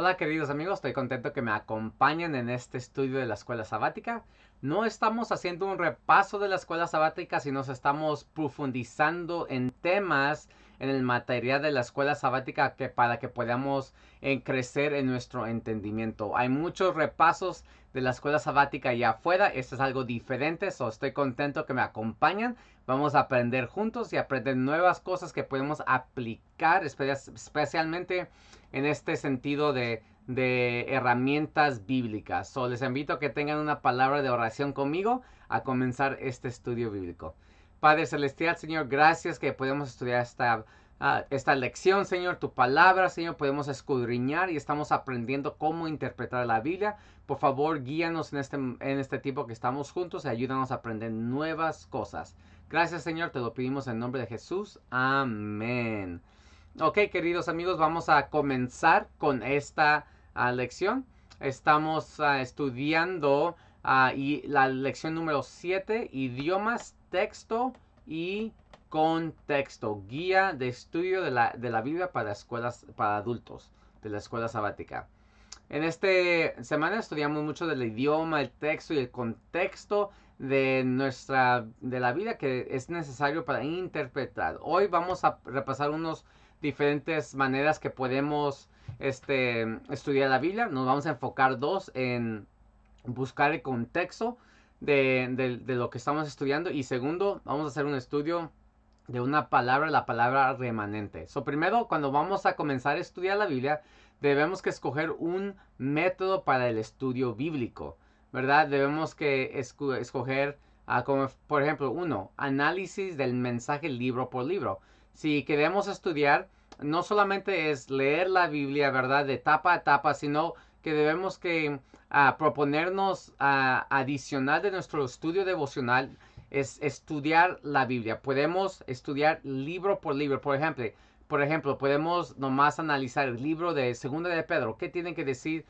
Hola queridos amigos, estoy contento que me acompañen en este estudio de la escuela sabática. No estamos haciendo un repaso de la escuela sabática, sino estamos profundizando en temas en el material de la escuela sabática para que podamos crecer en nuestro entendimiento. Hay muchos repasos de la escuela sabática allá afuera, esto es algo diferente, estoy contento que me acompañen. Vamos a aprender juntos y aprender nuevas cosas que podemos aplicar, especialmente en este sentido de herramientas bíblicas. Les invito a que tengan una palabra de oración conmigo a comenzar este estudio bíblico. Padre Celestial, Señor, gracias que podemos estudiar esta lección, Señor, tu palabra, Señor, podemos escudriñar y estamos aprendiendo cómo interpretar la Biblia. Por favor, guíanos en este tiempo que estamos juntos y ayúdanos a aprender nuevas cosas. Gracias, Señor, te lo pedimos en nombre de Jesús. Amén. Ok, queridos amigos, vamos a comenzar con esta lección. Estamos estudiando y la lección número 7, idiomas, texto y contexto. Guía de estudio de la Biblia para escuelas, para adultos, de la escuela sabática. En esta semana estudiamos mucho del idioma, el texto y el contexto de la Biblia que es necesario para interpretar. Hoy vamos a repasar unos diferentes maneras que podemos estudiar la Biblia. Nos vamos a enfocar dos en buscar el contexto de lo que estamos estudiando. Y segundo, vamos a hacer un estudio de una palabra, la palabra remanente. Primero, cuando vamos a comenzar a estudiar la Biblia, debemos que escoger un método para el estudio bíblico, ¿verdad? Debemos que escoger, como por ejemplo, análisis del mensaje libro por libro. Si queremos estudiar, no solamente es leer la Biblia, ¿verdad? De etapa a etapa, sino que debemos que proponernos adicional de nuestro estudio devocional es estudiar la Biblia. Podemos estudiar libro por libro. Por ejemplo, podemos nomás analizar el libro de Segunda de Pedro. ¿Qué tiene que decir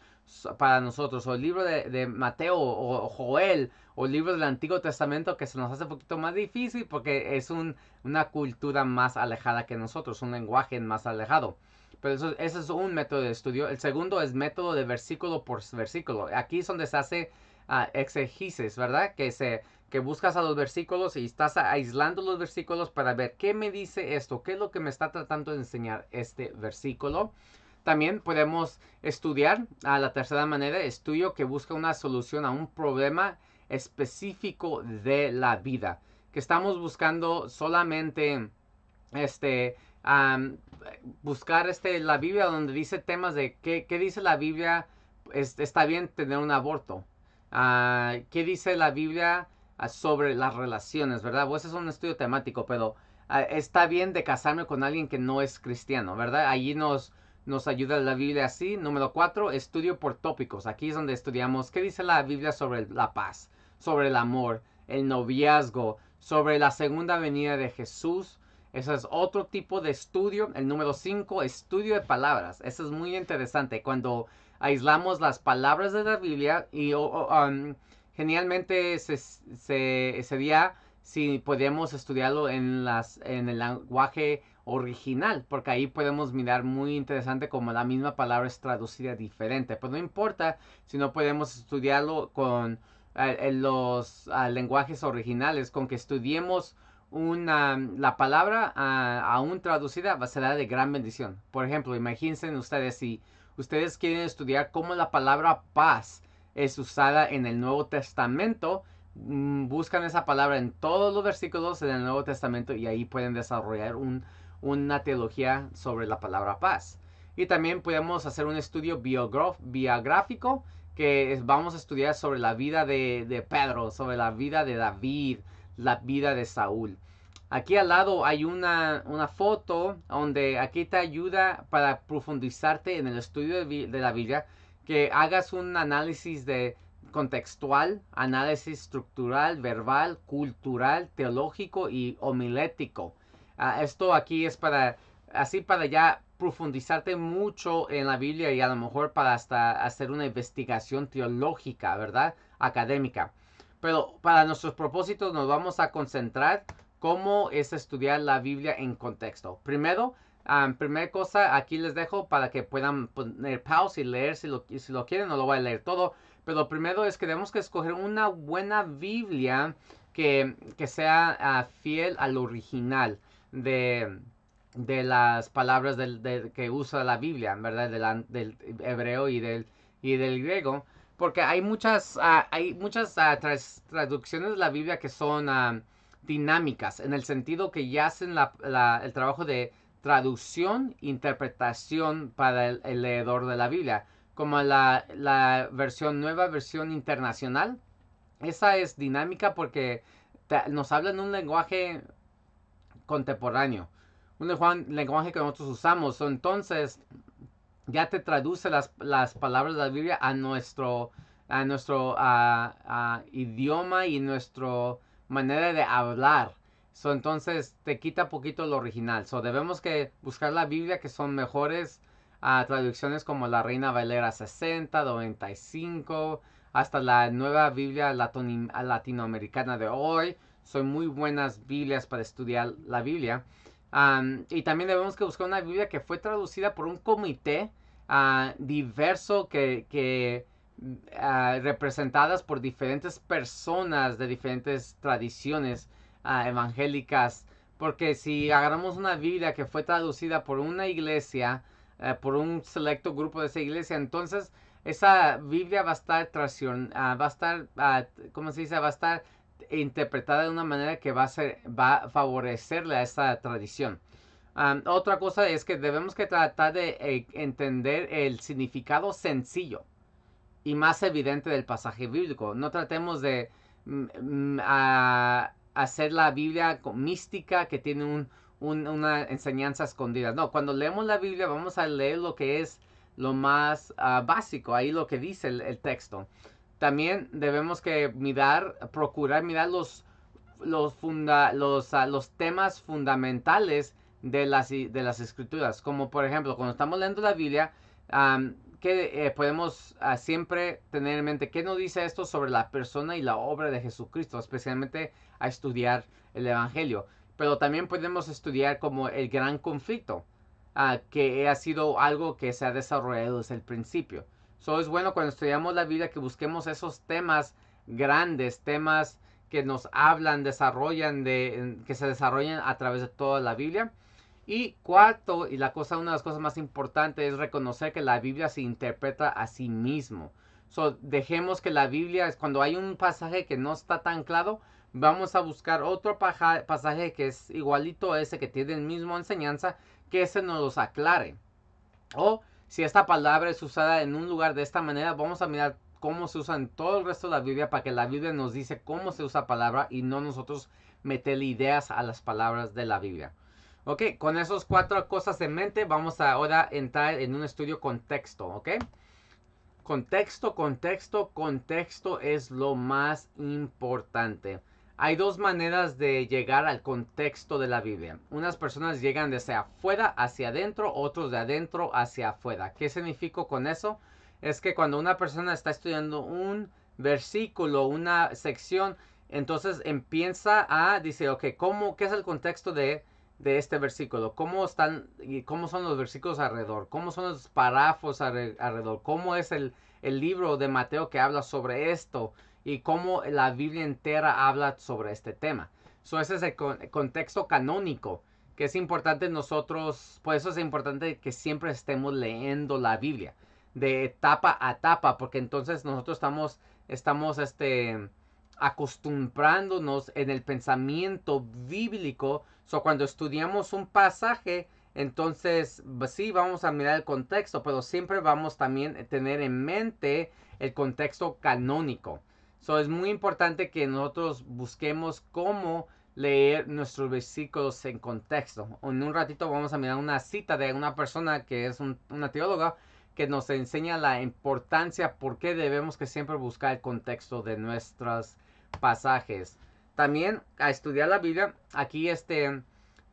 para nosotros? O el libro de Mateo o Joel o el libro del Antiguo Testamento, que se nos hace un poquito más difícil porque es una cultura más alejada que nosotros, un lenguaje más alejado. Pero eso es un método de estudio. El segundo es método de versículo por versículo. Aquí es donde se hace exegesis, ¿verdad? Que buscas a los versículos y estás aislando los versículos para ver qué me dice esto, qué es lo que me está tratando de enseñar este versículo. También podemos estudiar a la tercera manera, estudio que busca una solución a un problema específico de la vida. Que estamos buscando solamente este um, buscar la Biblia donde dice temas de qué dice la Biblia. Está bien tener un aborto. ¿Qué dice la Biblia sobre las relaciones, verdad? Pues ese es un estudio temático, pero está bien de casarme con alguien que no es cristiano, ¿verdad? Allí nos ayuda la Biblia así. Número 4, estudio por tópicos. Aquí es donde estudiamos qué dice la Biblia sobre la paz, sobre el amor, el noviazgo, sobre la segunda venida de Jesús. Ese es otro tipo de estudio. El número 5, estudio de palabras. Eso es muy interesante. Cuando aislamos las palabras de la Biblia y genialmente sería si podemos estudiarlo en el lenguaje original, porque ahí podemos mirar muy interesante como la misma palabra es traducida diferente. Pero no importa si no podemos estudiarlo con los lenguajes originales, con que estudiemos la palabra aún traducida será de gran bendición. Por ejemplo, imagínense ustedes si ustedes quieren estudiar cómo la palabra paz es usada en el Nuevo Testamento, buscan esa palabra en todos los versículos en el Nuevo Testamento y ahí pueden desarrollar una teología sobre la palabra paz. Y también podemos hacer un estudio biográfico que vamos a estudiar sobre la vida de Pedro, sobre la vida de David, la vida de Saúl. Aquí al lado hay una foto donde aquí te ayuda para profundizarte en el estudio de la Biblia, que hagas un análisis de contextual, análisis estructural, verbal, cultural, teológico y homilético. Esto aquí es para ya profundizarte mucho en la Biblia y a lo mejor para hasta hacer una investigación teológica, ¿verdad? Académica. Pero para nuestros propósitos nos vamos a concentrar cómo es estudiar la Biblia en contexto. Primero, Primera cosa, aquí les dejo para que puedan poner pause y leer si lo quieren, no lo voy a leer todo. Pero lo primero es que tenemos que escoger una buena Biblia que sea fiel al original de, de las palabras que usa la Biblia, ¿verdad? Del hebreo y del griego. Porque hay muchas traducciones de la Biblia que son dinámicas, en el sentido que ya hacen el trabajo de traducción, interpretación para el leedor de la Biblia, como la nueva versión internacional. Esa es dinámica porque nos habla en un lenguaje contemporáneo, un lenguaje que nosotros usamos. Entonces, ya te traduce las palabras de la Biblia a nuestro idioma y nuestra manera de hablar. Entonces te quita poquito lo original. Debemos que buscar la Biblia que son mejores traducciones como la Reina Valera 60, 95, hasta la nueva Biblia latinoamericana de hoy. Son muy buenas Biblias para estudiar la Biblia. Y también debemos que buscar una Biblia que fue traducida por un comité diverso que representadas por diferentes personas de diferentes tradiciones evangélicas. Porque si agarramos una Biblia que fue traducida por una iglesia, por un selecto grupo de esa iglesia, entonces esa Biblia va a estar ¿cómo se dice? Va a estar interpretada de una manera que va a favorecerle a esa tradición. Otra cosa es que debemos que tratar de entender el significado sencillo y más evidente del pasaje bíblico. No tratemos de hacer la Biblia mística que tiene una enseñanza escondida. No, cuando leemos la Biblia vamos a leer lo que es lo más básico, ahí lo que dice el texto. También debemos que procurar mirar los temas fundamentales de las escrituras. Como por ejemplo, cuando estamos leyendo la Biblia, que podemos siempre tener en mente qué nos dice esto sobre la persona y la obra de Jesucristo, especialmente a estudiar el Evangelio. Pero también podemos estudiar como el gran conflicto, que ha sido algo que se ha desarrollado desde el principio. Es bueno cuando estudiamos la Biblia que busquemos esos temas grandes, temas que nos hablan, que se desarrollan a través de toda la Biblia. Y cuarto, y una de las cosas más importantes es reconocer que la Biblia se interpreta a sí mismo. Dejemos que la Biblia, cuando hay un pasaje que no está tan claro, vamos a buscar otro pasaje que es igualito a ese, que tiene el mismo enseñanza, que ese nos los aclare. O si esta palabra es usada en un lugar de esta manera, vamos a mirar cómo se usa en todo el resto de la Biblia, para que la Biblia nos dice cómo se usa palabra y no nosotros meterle ideas a las palabras de la Biblia. Ok, con esas 4 cosas en mente, vamos a ahora entrar en un estudio contexto, ¿ok? Contexto es lo más importante. Hay 2 maneras de llegar al contexto de la Biblia. Unas personas llegan desde afuera hacia adentro, otros de adentro hacia afuera. ¿Qué significa con eso? Es que cuando una persona está estudiando un versículo, una sección, entonces dice, ok, ¿qué es el contexto de este versículo? ¿Cómo son los versículos alrededor? ¿Cómo son los párrafos alrededor? ¿Cómo es el libro de Mateo que habla sobre esto? Y cómo la Biblia entera habla sobre este tema. Ese es el contexto canónico, que es importante por eso es importante que siempre estemos leyendo la Biblia de etapa a etapa, porque entonces nosotros estamos acostumbrándonos en el pensamiento bíblico. Cuando estudiamos un pasaje, entonces sí vamos a mirar el contexto, pero siempre vamos también a tener en mente el contexto canónico. Es muy importante que nosotros busquemos cómo leer nuestros versículos en contexto. En un ratito vamos a mirar una cita de una persona que es una teóloga, que nos enseña la importancia, por qué debemos que siempre buscar el contexto de nuestros pasajes. También a estudiar la Biblia, aquí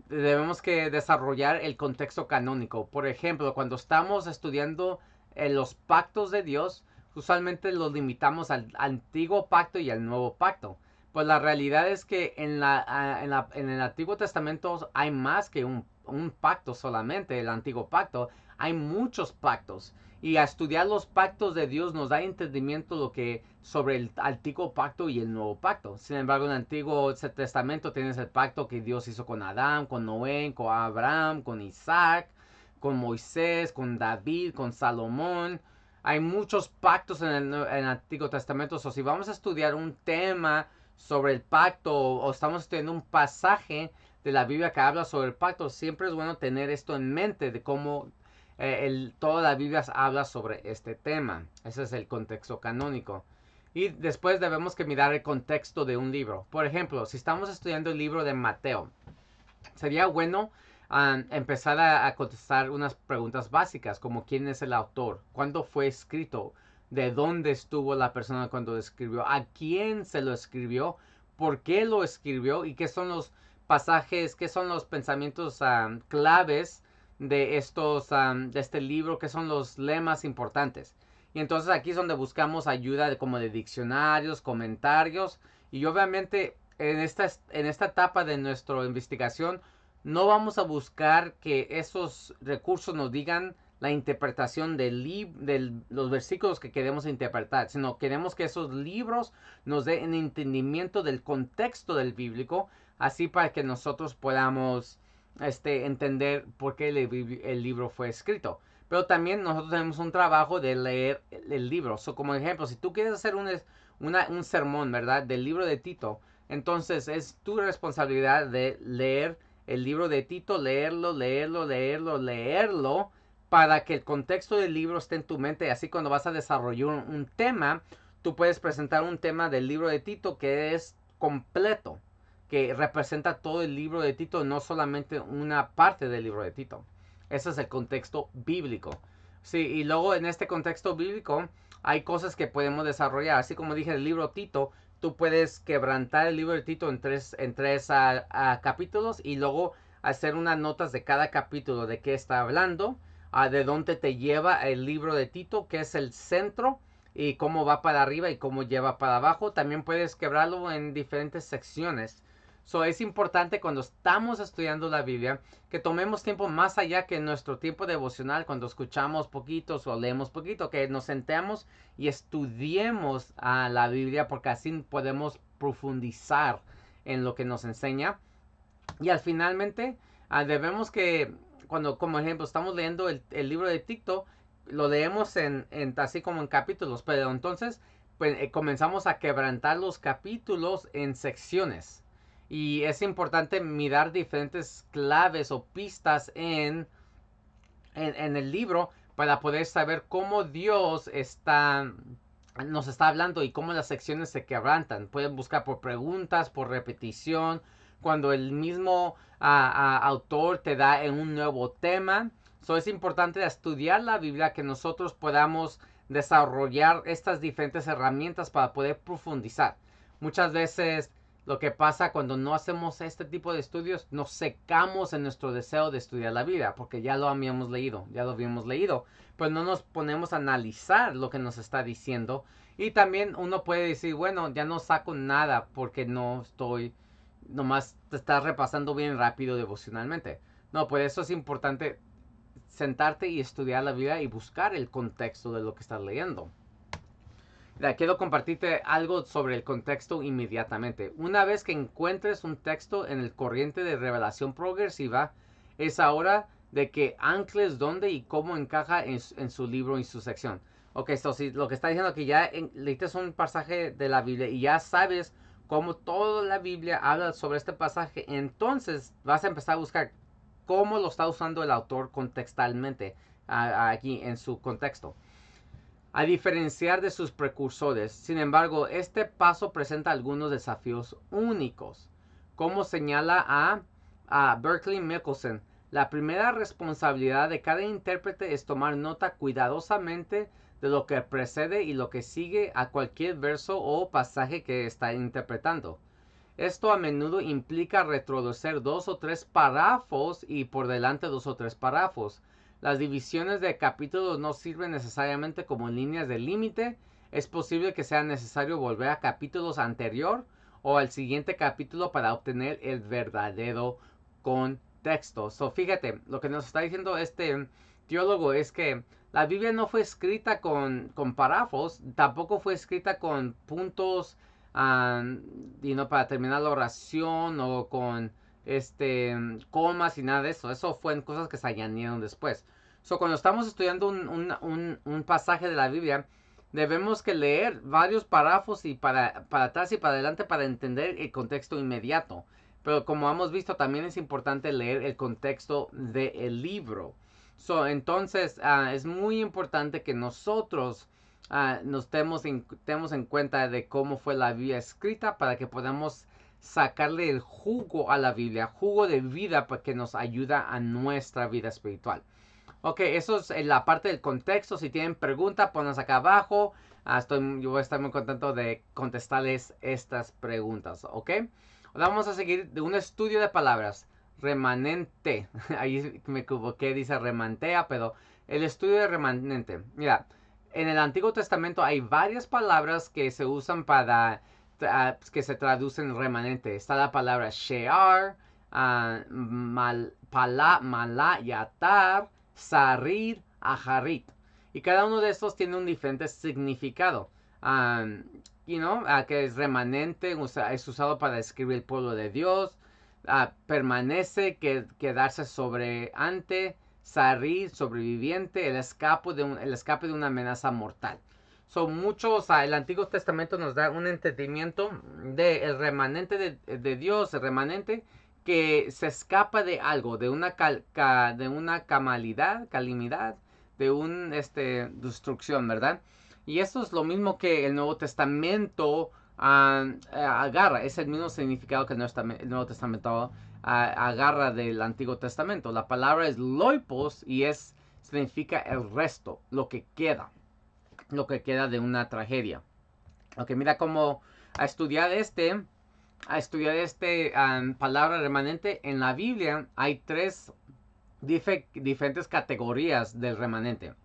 debemos que desarrollar el contexto canónico. Por ejemplo, cuando estamos estudiando los pactos de Dios, usualmente los limitamos al antiguo pacto y al nuevo pacto. Pues la realidad es que en el Antiguo Testamento hay más que un un pacto solamente, el antiguo pacto. Hay muchos pactos. Y a estudiar los pactos de Dios nos da entendimiento lo que sobre el antiguo pacto y el nuevo pacto. Sin embargo, en el Antiguo Testamento tienes el pacto que Dios hizo con Adán, con Noé, con Abraham, con Isaac, con Moisés, con David, con Salomón. Hay muchos pactos en el Antiguo Testamento. O si vamos a estudiar un tema sobre el pacto o estamos estudiando un pasaje de la Biblia que habla sobre el pacto, siempre es bueno tener esto en mente de cómo toda la Biblia habla sobre este tema. Ese es el contexto canónico. Y después debemos que mirar el contexto de un libro. Por ejemplo, si estamos estudiando el libro de Mateo, sería bueno empezar a contestar unas preguntas básicas como quién es el autor, cuándo fue escrito, de dónde estuvo la persona cuando lo escribió, a quién se lo escribió, por qué lo escribió y qué son los pasajes, qué son los pensamientos claves de de este libro, qué son los lemas importantes. Y entonces aquí es donde buscamos ayuda como de diccionarios, comentarios y obviamente en esta etapa de nuestra investigación no vamos a buscar que esos recursos nos digan la interpretación de los versículos que queremos interpretar, sino queremos que esos libros nos den entendimiento del contexto del bíblico, así para que nosotros podamos entender por qué el libro fue escrito. Pero también nosotros tenemos un trabajo de leer el libro. Como ejemplo, si tú quieres hacer un sermón, ¿verdad? Del libro de Tito, entonces es tu responsabilidad de leer el libro de Tito, leerlo, para que el contexto del libro esté en tu mente. Así cuando vas a desarrollar un tema, tú puedes presentar un tema del libro de Tito que es completo, que representa todo el libro de Tito, no solamente una parte del libro de Tito. Ese es el contexto bíblico. Sí, y luego en este contexto bíblico hay cosas que podemos desarrollar. Así como dije, el libro Tito, tú puedes quebrantar el libro de Tito en tres capítulos y luego hacer unas notas de cada capítulo, de qué está hablando, de dónde te lleva el libro de Tito, que es el centro, y cómo va para arriba y cómo lleva para abajo. También puedes quebrarlo en diferentes secciones. Es importante cuando estamos estudiando la Biblia que tomemos tiempo más allá que nuestro tiempo devocional cuando escuchamos poquitos o leemos poquito, que nos sentemos y estudiemos a la Biblia porque así podemos profundizar en lo que nos enseña. Y al finalmente debemos que cuando, como ejemplo, estamos leyendo el libro de Tito, lo leemos así como en capítulos, pero entonces pues, comenzamos a quebrantar los capítulos en secciones. Y es importante mirar diferentes claves o pistas en el libro para poder saber cómo Dios nos está hablando y cómo las secciones se quebrantan. Pueden buscar por preguntas, por repetición, cuando el mismo autor te da en un nuevo tema. Es importante estudiar la Biblia, que nosotros podamos desarrollar estas diferentes herramientas para poder profundizar. Muchas veces lo que pasa cuando no hacemos este tipo de estudios, nos secamos en nuestro deseo de estudiar la Biblia, porque ya lo habíamos leído, pero no nos ponemos a analizar lo que nos está diciendo. Y también uno puede decir, bueno, ya no saco nada porque nomás te estás repasando bien rápido devocionalmente. No, pues eso es importante, sentarte y estudiar la Biblia y buscar el contexto de lo que estás leyendo. Quiero compartirte algo sobre el contexto inmediatamente. Una vez que encuentres un texto en el corriente de revelación progresiva, es hora de que ancles dónde y cómo encaja en su libro y su sección. Ok, si lo que está diciendo que ya leíste un pasaje de la Biblia y ya sabes cómo toda la Biblia habla sobre este pasaje, entonces vas a empezar a buscar cómo lo está usando el autor contextualmente aquí en su contexto, a diferenciar de sus precursores. Sin embargo, este paso presenta algunos desafíos únicos. Como señala a Berkeley Mickelson, la primera responsabilidad de cada intérprete es tomar nota cuidadosamente de lo que precede y lo que sigue a cualquier verso o pasaje que está interpretando. Esto a menudo implica retroceder 2 o 3 párrafos y por delante 2 o 3 párrafos. Las divisiones de capítulos no sirven necesariamente como líneas de límite. Es posible que sea necesario volver a capítulos anterior o al siguiente capítulo para obtener el verdadero contexto. contexto. So, fíjate, lo que nos está diciendo este teólogo es que la Biblia no fue escrita con párrafos, tampoco fue escrita con puntos para terminar la oración o con comas y nada de eso. Eso fueron cosas que se añadieron después. So, cuando estamos estudiando un pasaje de la Biblia, debemos que leer varios párrafos y para atrás y para adelante para entender el contexto inmediato. Pero como hemos visto, también es importante leer el contexto del libro. So, entonces, es muy importante que nosotros nos tengamos en cuenta de cómo fue la Biblia escrita para que podamos sacarle el jugo a la Biblia, jugo de vida que nos ayuda a nuestra vida espiritual. Ok, eso es la parte del contexto. Si tienen preguntas, ponlas acá abajo. Yo voy a estar muy contento de contestarles estas preguntas, ¿ok? Ahora vamos a seguir de un estudio de palabras. Remanente. Ahí me equivoqué, dice remantea, pero el estudio de remanente. Mira, en el Antiguo Testamento hay varias palabras que se usan para que se traducen remanente. Está la palabra shear, malá, yatar, sarir, ajarit. Y cada uno de estos tiene un diferente significado. Que es remanente, es usado para describir el pueblo de Dios. Permanece, quedarse sobre ante, sarir, sobreviviente, el escape de una amenaza mortal. Son muchos, el Antiguo Testamento nos da un entendimiento del remanente de Dios, el remanente que se escapa de algo, de una calamidad, de una destrucción, ¿verdad? Y esto es lo mismo que el Nuevo Testamento agarra, es el mismo significado que el Nuevo Testamento agarra del Antiguo Testamento. La palabra es loipos y significa el resto, lo que queda de una tragedia. Ok, mira cómo a estudiar palabra remanente en la Biblia hay tres diferentes categorías del remanente.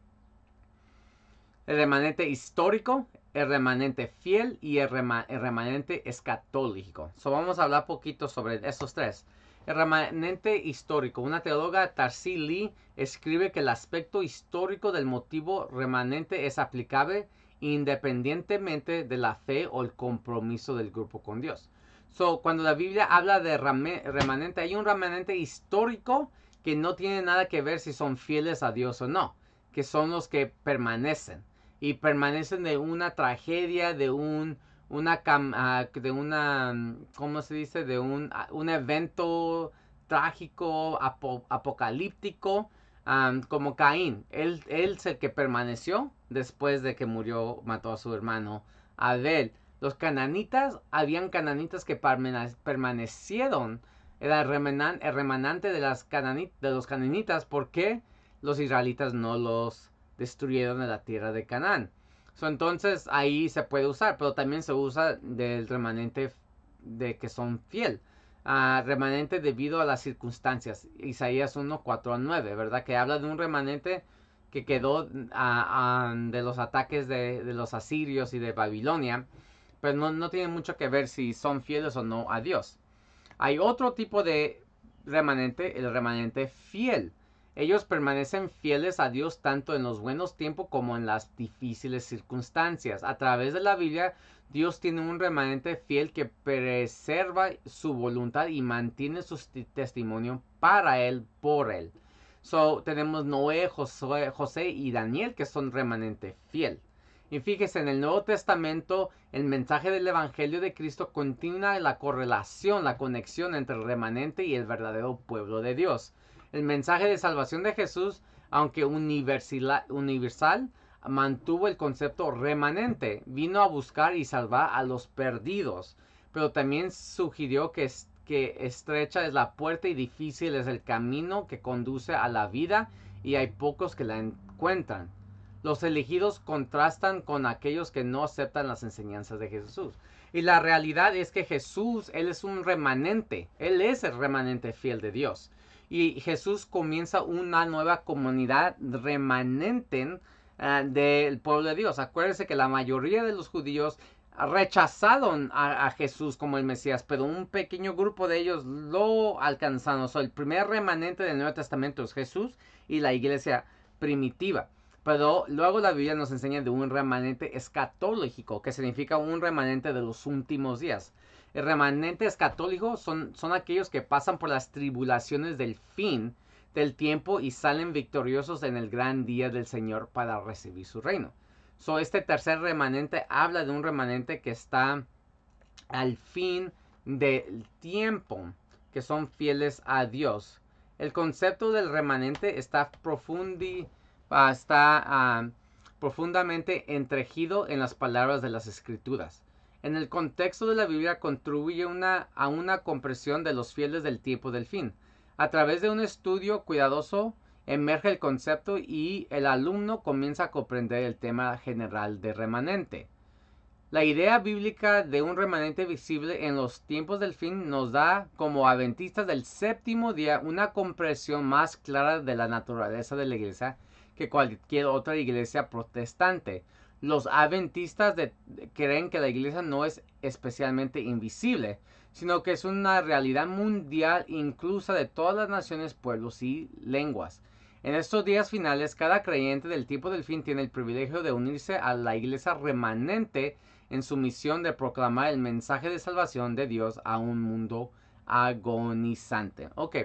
El remanente histórico, el remanente fiel y el remanente escatológico. Vamos a hablar poquito sobre esos tres. El remanente histórico. Una teóloga, Tarsi Lee, escribe que el aspecto histórico del motivo remanente es aplicable independientemente de la fe o el compromiso del grupo con Dios. Cuando la Biblia habla de remanente, hay un remanente histórico que no tiene nada que ver si son fieles a Dios o no, que son los que permanecen. Y permanecen de una tragedia, ¿cómo se dice? De un evento trágico, apocalíptico, como Caín. Él es el que permaneció después de que mató a su hermano Abel. Los cananitas, habían cananitas que permanecieron. Era el remanente de los cananitas porque los israelitas no los destruyeron en la tierra de Canaán. Entonces ahí se puede usar, pero también se usa del remanente de que son fiel. Remanente debido a las circunstancias. Isaías 1, 4 a 9, ¿verdad? Que habla de un remanente que quedó de los ataques de los asirios y de Babilonia, pero no tiene mucho que ver si son fieles o no a Dios. Hay otro tipo de remanente, el remanente fiel. Ellos permanecen fieles a Dios tanto en los buenos tiempos como en las difíciles circunstancias. A través de la Biblia, Dios tiene un remanente fiel que preserva su voluntad y mantiene su testimonio para Él, por Él. Tenemos Noé, José y Daniel que son remanente fiel. Y fíjese, en el Nuevo Testamento, el mensaje del Evangelio de Cristo continúa la correlación, la conexión entre el remanente y el verdadero pueblo de Dios. El mensaje de salvación de Jesús, aunque universal, mantuvo el concepto remanente. Vino a buscar y salvar a los perdidos. Pero también sugirió que estrecha es la puerta y difícil es el camino que conduce a la vida y hay pocos que la encuentran. Los elegidos contrastan con aquellos que no aceptan las enseñanzas de Jesús. Y la realidad es que Jesús, Él es un remanente. Él es el remanente fiel de Dios. Y Jesús comienza una nueva comunidad remanente del pueblo de Dios. Acuérdense que la mayoría de los judíos rechazaron a Jesús como el Mesías, pero un pequeño grupo de ellos lo alcanzaron. O sea, el primer remanente del Nuevo Testamento es Jesús y la iglesia primitiva. Pero luego la Biblia nos enseña de un remanente escatológico, que significa un remanente de los últimos días. El remanente escatológico son aquellos que pasan por las tribulaciones del fin del tiempo y salen victoriosos en el gran día del Señor para recibir su reino. So, este tercer remanente habla de un remanente que está al fin del tiempo, que son fieles a Dios. El concepto del remanente está profundamente entregido en las palabras de las Escrituras. En el contexto de la Biblia contribuye a una comprensión de los fieles del tiempo del fin. A través de un estudio cuidadoso emerge el concepto y el alumno comienza a comprender el tema general de remanente. La idea bíblica de un remanente visible en los tiempos del fin nos da, como adventistas del séptimo día, una comprensión más clara de la naturaleza de la iglesia que cualquier otra iglesia protestante. Los adventistas creen que la iglesia no es especialmente invisible, sino que es una realidad mundial inclusa de todas las naciones, pueblos y lenguas. En estos días finales, cada creyente del tiempo del fin tiene el privilegio de unirse a la iglesia remanente en su misión de proclamar el mensaje de salvación de Dios a un mundo agonizante. Ok,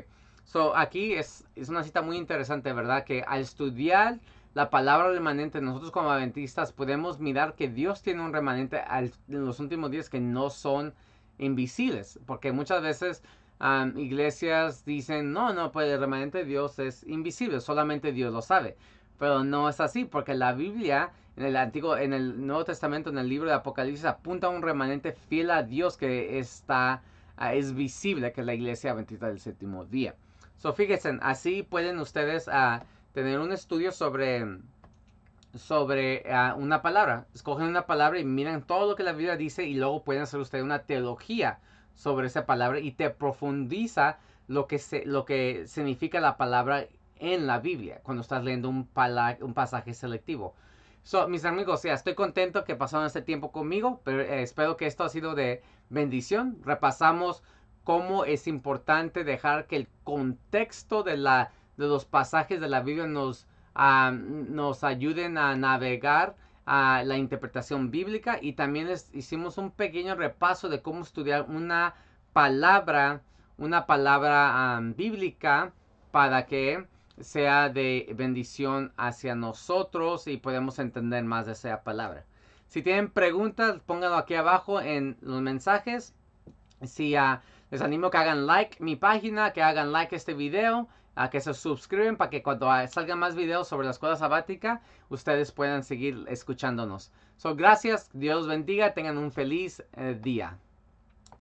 so aquí es una cita muy interesante, ¿verdad? Que al estudiar la palabra remanente, nosotros como adventistas podemos mirar que Dios tiene un remanente en los últimos días que no son invisibles, porque muchas veces iglesias dicen, no, pues el remanente de Dios es invisible, solamente Dios lo sabe. Pero no es así, porque la Biblia, en el Nuevo Testamento, en el libro de Apocalipsis, apunta a un remanente fiel a Dios que es visible, que es la iglesia adventista del séptimo día. So, fíjense, así pueden ustedes tener un estudio sobre una palabra. Escogen una palabra y miran todo lo que la Biblia dice y luego pueden hacer ustedes una teología sobre esa palabra y te profundiza lo que significa la palabra en la Biblia cuando estás leyendo un pasaje selectivo. So, mis amigos, ya estoy contento que pasaron este tiempo conmigo, pero espero que esto ha sido de bendición. Repasamos cómo es importante dejar que el contexto de los pasajes de la Biblia nos ayuden a navegar a la interpretación bíblica, y también hicimos un pequeño repaso de cómo estudiar una palabra bíblica para que sea de bendición hacia nosotros y podemos entender más de esa palabra. Si tienen preguntas, pónganlo aquí abajo en los mensajes. Si les animo a que hagan like mi página, que hagan like este video, a que se suscriben para que cuando salgan más videos sobre la escuela sabática, ustedes puedan seguir escuchándonos. So, gracias, Dios los bendiga, tengan un feliz día.